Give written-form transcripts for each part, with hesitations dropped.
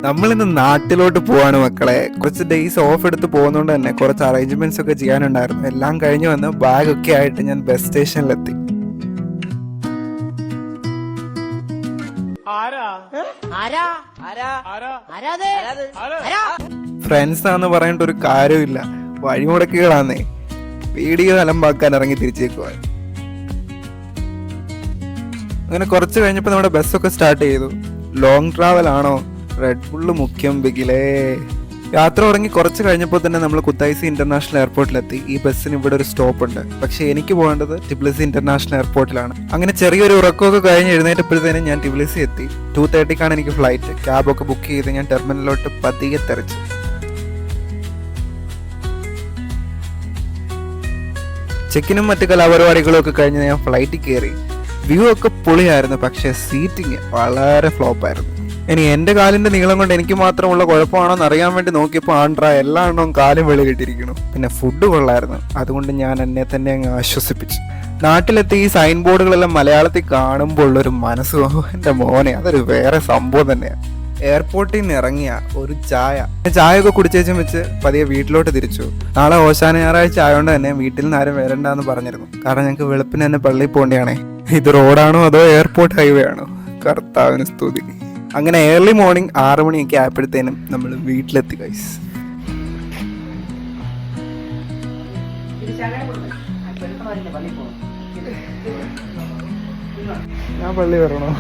നമ്മളിന്ന് നാട്ടിലോട്ട് പോവാണ് മക്കളെ. കുറച്ച് ഡേയ്സ് ഓഫ് എടുത്ത് പോകുന്നതുകൊണ്ട് തന്നെ കുറച്ച് അറേഞ്ച്മെന്റ്സ് ഒക്കെ ചെയ്യാനുണ്ടായിരുന്നു. എല്ലാം കഴിഞ്ഞു വന്ന് ബാഗൊക്കെ ആയിട്ട് ഞാൻ ബസ് സ്റ്റേഷനിലെത്തി. ഫ്രണ്ട്സ് ആന്ന് പറഞ്ഞിട്ട് ഒരു കാര്യമില്ല, വഴിമുടക്കുകളാന്നേ. വീഡിയോ അലമ്പാക്കാൻ ഇറങ്ങി തിരിച്ചേക്കുവാൻ. അങ്ങനെ കുറച്ച് കഴിഞ്ഞപ്പോൾ നമ്മുടെ ബസ്സൊക്കെ സ്റ്റാർട്ട് ചെയ്തു. ലോങ് ട്രാവൽ ആണോ? റെഡ് ബുള്ള് മുഖ്യം ബിഗിലേ. യാത്ര തുടങ്ങി കുറച്ച് കഴിഞ്ഞപ്പോൾ തന്നെ നമ്മൾ കുത്തായിസി ഇന്റർനാഷണൽ എയർപോർട്ടിലെത്തി. ഈ ബസ്സിന് ഇവിടെ ഒരു സ്റ്റോപ്പ് ഉണ്ട്, പക്ഷേ എനിക്ക് പോകേണ്ടത് ടിബ്ലിസി ഇന്റർനാഷണൽ എയർപോർട്ടിലാണ്. അങ്ങനെ ചെറിയൊരു ഉറക്കമൊക്കെ കഴിഞ്ഞ് എഴുന്നേറ്റപ്പോഴത്തേനും ഞാൻ ടിബ്ലിസി എത്തി. 2:30 എനിക്ക് ഫ്ലൈറ്റ്. ക്യാബൊക്കെ ബുക്ക് ചെയ്ത് ഞാൻ ടെർമിനലിലോട്ട് പതിയെ തെറിച്ചു. ചെക്കിനും മറ്റു കലാപരിപാടികളും ഒക്കെ കഴിഞ്ഞ് ഞാൻ ഫ്ലൈറ്റിൽ കയറി. വ്യൂ ഒക്കെ പൊളിയായിരുന്നു, പക്ഷേ സീറ്റിങ് വളരെ ഫ്ലോപ്പായിരുന്നു. ഇനി എൻ്റെ കാലിൻ്റെ നീളം കൊണ്ട് എനിക്ക് മാത്രമുള്ള കുഴപ്പമാണോ എന്ന് അറിയാൻ വേണ്ടി നോക്കിയപ്പോൾ എല്ലാ എണ്ണവും കാലും വെളിയിട്ടിരിക്കുന്നു. പിന്നെ ഫുഡ് കൊള്ളായിരുന്നു, അതുകൊണ്ട് ഞാൻ എന്നെ തന്നെ അങ്ങ് ആശ്വസിപ്പിച്ചു. നാട്ടിലെത്തി ഈ സൈൻ ബോർഡുകളെല്ലാം മലയാളത്തിൽ കാണുമ്പോൾ ഉള്ളൊരു മനസ്സ്, എൻ്റെ മോനെ, അതൊരു വേറെ സംഭവം തന്നെയാണ്. എയർപോർട്ടിൽ നിന്ന് ഇറങ്ങിയ ഒരു ചായയൊക്കെ കുടിച്ചേച്ചും വെച്ച് പതിയെ വീട്ടിലോട്ട് തിരിച്ചു. നാളെ ഓശാന ഞായറാഴ്ച ആയതുകൊണ്ട് തന്നെ വീട്ടിൽ നിന്ന് ആരും വരണ്ടെന്ന് പറഞ്ഞിരുന്നു. കാരണം ഞങ്ങൾക്ക് വെളുപ്പിന് തന്നെ പള്ളിയിൽ പോകേണ്ടതാണേ. ഇത് റോഡാണോ അതോ എയർപോർട്ട് ഹൈവേ ആണോ? കർത്താവിന് സ്തുതി. അങ്ങനെ ഏർലി മോർണിംഗ് 6 മണിയൊക്കെ ആയപ്പോഴത്തേനും നമ്മൾ വീട്ടിലെത്തി ഗൈസ്. ഞാൻ പള്ളി വരണോ?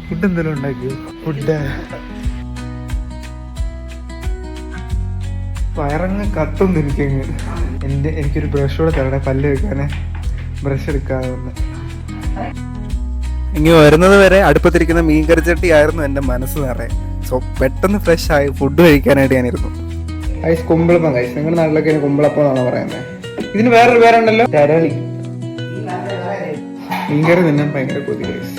ഫുഡ് എന്തെങ്കിലും ഉണ്ടാക്കിയോ? ഫുഡ് വയറങ്ങ് കത്തുന്നു എനിക്കങ്ങ്. എനിക്കൊരു ബ്രഷ് കൂടെ തരണേ പല്ല് വെക്കാനേ. ബ്രഷ് എടുക്കാതെ വന്ന് ഇങ്ങനെ വരുന്നത് വരെ അടുപ്പത്തിരിക്കുന്ന മീൻകറിച്ചട്ടി ആയിരുന്നു എൻ്റെ മനസ്സ് നിറയെ. സോ പെട്ടെന്ന് ഫ്രഷ് ആയി ഫുഡ് കഴിക്കാനായിട്ട് ഞാനിരുന്നു. ഗൈസ് കുമ്പിളപ്പം ഗൈസ്, നിങ്ങളുടെ നാട്ടിലൊക്കെ കുമ്പിളപ്പം എന്നാണ് പറയുന്നത്. ഇതിന് വേറൊരു പേരുണ്ടല്ലോ, തരളി. മീൻകറി തിന്നാൻ ഭയങ്കര കൊതി ഗൈസ്.